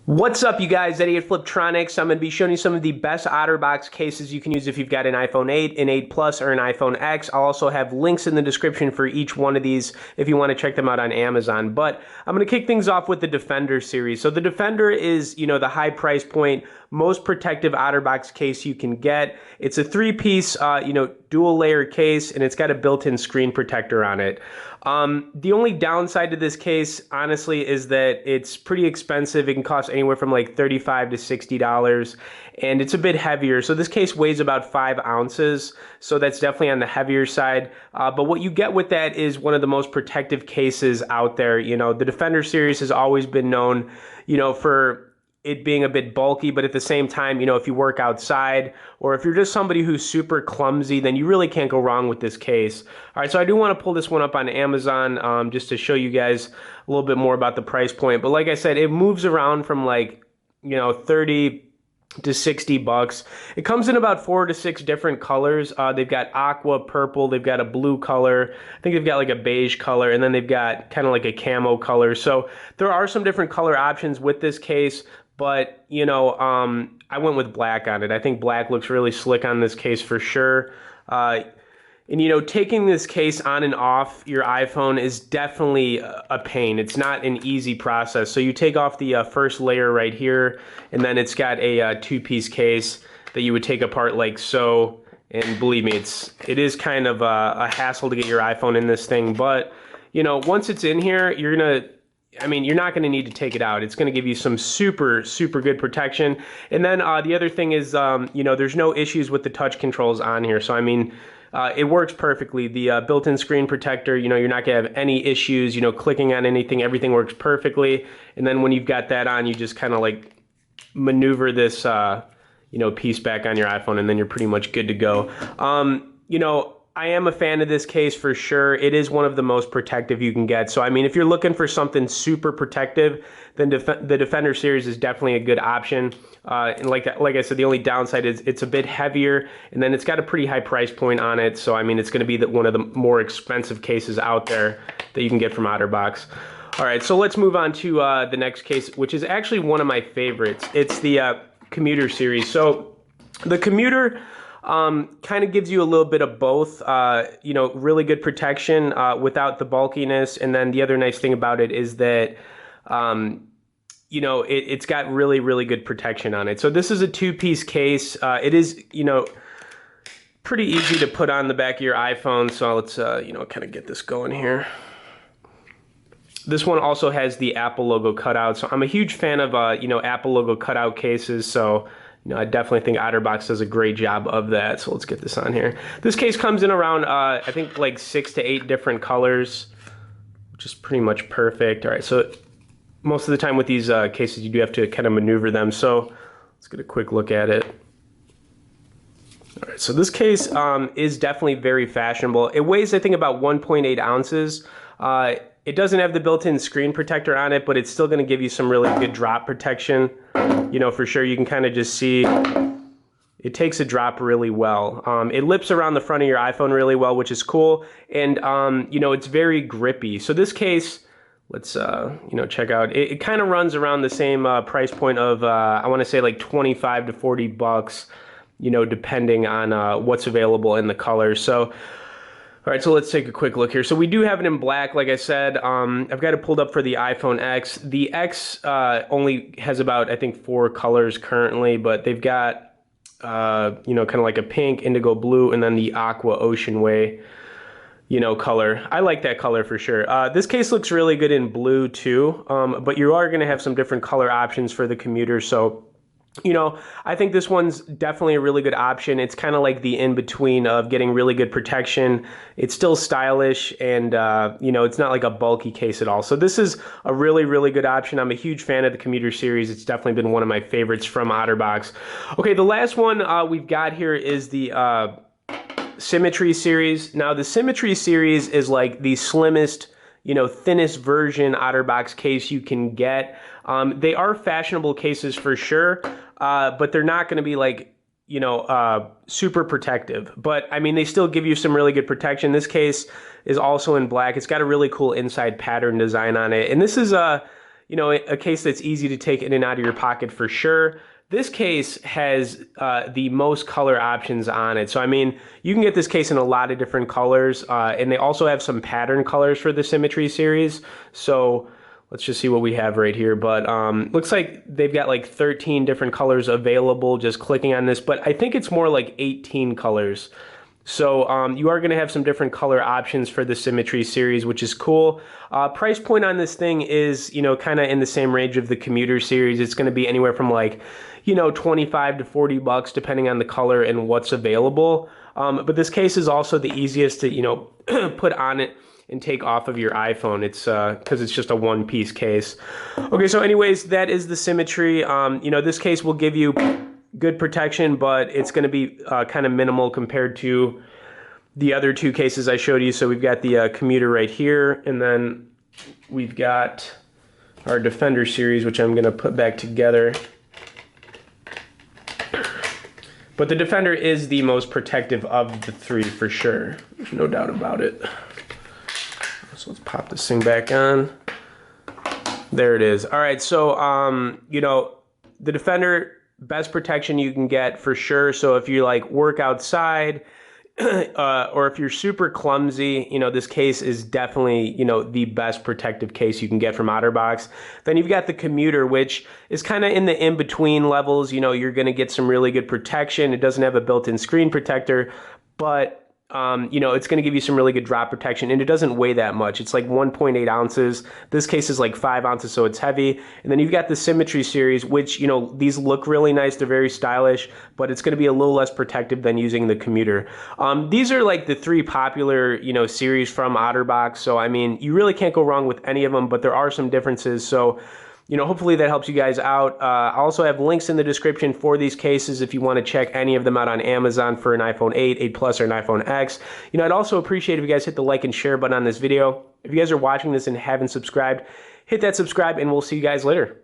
What's up, you guys? Eddie at Fliptroniks. I'm going to be showing you some of the best Otterbox cases you can use if you've got an iPhone 8, an 8 Plus, or an iPhone X. I'll also have links in the description for each one of these if you want to check them out on Amazon. But I'm going to kick things off with the Defender series. So the Defender is, the high price point, most protective Otterbox case you can get. It's a three-piece, dual layer case, and it's got a built-in screen protector on it. The only downside to this case, honestly, is that it's pretty expensive. It can cost anywhere from like $35 to $60, and it's a bit heavier. So this case weighs about 5 ounces, so that's definitely on the heavier side. But what you get with that is one of the most protective cases out there. The Defender series has always been known, for it being a bit bulky, but at the same time, if you work outside or if you're just somebody who's super clumsy, then you really can't go wrong with this case. All right, so I do want to pull this one up on Amazon just to show you guys a little bit more about the price point. But like I said, it moves around from like, 30 to $60. It comes in about 4 to 6 different colors. They've got aqua, purple, they've got a blue color, I think they've got like a beige color, and then they've got kind of like a camo color. So there are some different color options with this case. But, I went with black on it. I think black looks really slick on this case for sure. And taking this case on and off your iPhone is definitely a pain. It's not an easy process. So you take off the first layer right here, and then it's got a two-piece case that you would take apart like so. And believe me, it is kind of a hassle to get your iPhone in this thing. But, once it's in here, you're not going to need to take it out. It's going to give you some super, super good protection. And then the other thing is, there's no issues with the touch controls on here. So, it works perfectly. The built-in screen protector, you're not going to have any issues, clicking on anything. Everything works perfectly. And then when you've got that on, you just kind of like maneuver this, piece back on your iPhone, and then you're pretty much good to go. I am a fan of this case for sure. It is one of the most protective you can get. So, if you're looking for something super protective, then the Defender series is definitely a good option. And like I said, the only downside is it's a bit heavier, and then it's got a pretty high price point on it. So, it's going to be one of the more expensive cases out there that you can get from Otterbox. All right, so let's move on to the next case, which is actually one of my favorites. It's the Commuter series. So, the Commuter kind of gives you a little bit of both, really good protection without the bulkiness. And then the other nice thing about it is that, it's got really, really good protection on it. So this is a two-piece case. It is, pretty easy to put on the back of your iPhone. So let's, kind of get this going here. This one also has the Apple logo cutout. So I'm a huge fan of, Apple logo cutout cases. So I definitely think Otterbox does a great job of that. So let's get this on here. This case comes in around, I think, like 6 to 8 different colors, which is pretty much perfect. All right, so most of the time with these cases, you do have to kind of maneuver them. So let's get a quick look at it. All right, so this case is definitely very fashionable. It weighs, I think, about 1.8 ounces. It doesn't have the built-in screen protector on it, but it's still going to give you some really good drop protection. For sure, you can kind of just see it takes a drop really well. It lips around the front of your iPhone really well, which is cool. And, it's very grippy. So this case, let's, check out. It kind of runs around the same price point of, I want to say like 25 to 40 bucks, depending on what's available in the colors. So, all right, so let's take a quick look here. So we do have it in black, like I said. I've got it pulled up for the iPhone X. The X only has about, I think, 4 colors currently, but they've got, kind of like a pink, indigo blue, and then the aqua ocean way, color. I like that color for sure. This case looks really good in blue too, but you are going to have some different color options for the Commuter. So, I think this one's definitely a really good option. It's kind of like the in-between of getting really good protection. It's still stylish, and, it's not like a bulky case at all. So this is a really, really good option. I'm a huge fan of the Commuter series. It's definitely been one of my favorites from Otterbox. Okay, the last one we've got here is the Symmetry series. Now, the Symmetry series is like the slimmest, thinnest version Otterbox case you can get. They are fashionable cases for sure, but they're not going to be like, super protective. But they still give you some really good protection. This case is also in black. It's got a really cool inside pattern design on it. And this is you know, a case that's easy to take in and out of your pocket for sure. This case has the most color options on it. So, I mean, you can get this case in a lot of different colors, and they also have some pattern colors for the Symmetry series. So let's just see what we have right here. But looks like they've got like 13 different colors available just clicking on this, but I think it's more like 18 colors. So you are going to have some different color options for the Symmetry series, which is cool. Price point on this thing is, you know, kind of in the same range of the Commuter series. It's going to be anywhere from like, you know, 25 to 40 bucks depending on the color and what's available. But this case is also the easiest to, you know, put on it and take off of your iPhone. It's because it's just a one-piece case. Okay, so anyways, that is the Symmetry. You know, this case will give you good protection, but it's going to be kind of minimal compared to the other two cases I showed you. So we've got the Commuter right here, and then we've got our Defender series, which I'm going to put back together. But the Defender is the most protective of the three for sure. There's no doubt about it. So let's pop this thing back on. There it is. All right, so you know, the Defender, best protection you can get for sure. So if you like work outside, or if you're super clumsy, you know, this case is definitely, you know, the best protective case you can get from Otterbox. Then you've got the Commuter, which is kind of in the in-between levels. You know, you're going to get some really good protection. It doesn't have a built-in screen protector, but you know, it's going to give you some really good drop protection, and it doesn't weigh that much. It's like 1.8 ounces. This case is like 5 ounces, so it's heavy. And then you've got the Symmetry series, which, you know, these look really nice. They're very stylish, but it's going to be a little less protective than using the Commuter. These are like the three popular, you know, series from Otterbox. So, I mean, you really can't go wrong with any of them, but there are some differences. So, you know, hopefully that helps you guys out. I also have links in the description for these cases if you want to check any of them out on Amazon for an iPhone 8, 8 Plus, or an iPhone X. You know, I'd also appreciate if you guys hit the like and share button on this video. If you guys are watching this and haven't subscribed, hit that subscribe, and we'll see you guys later.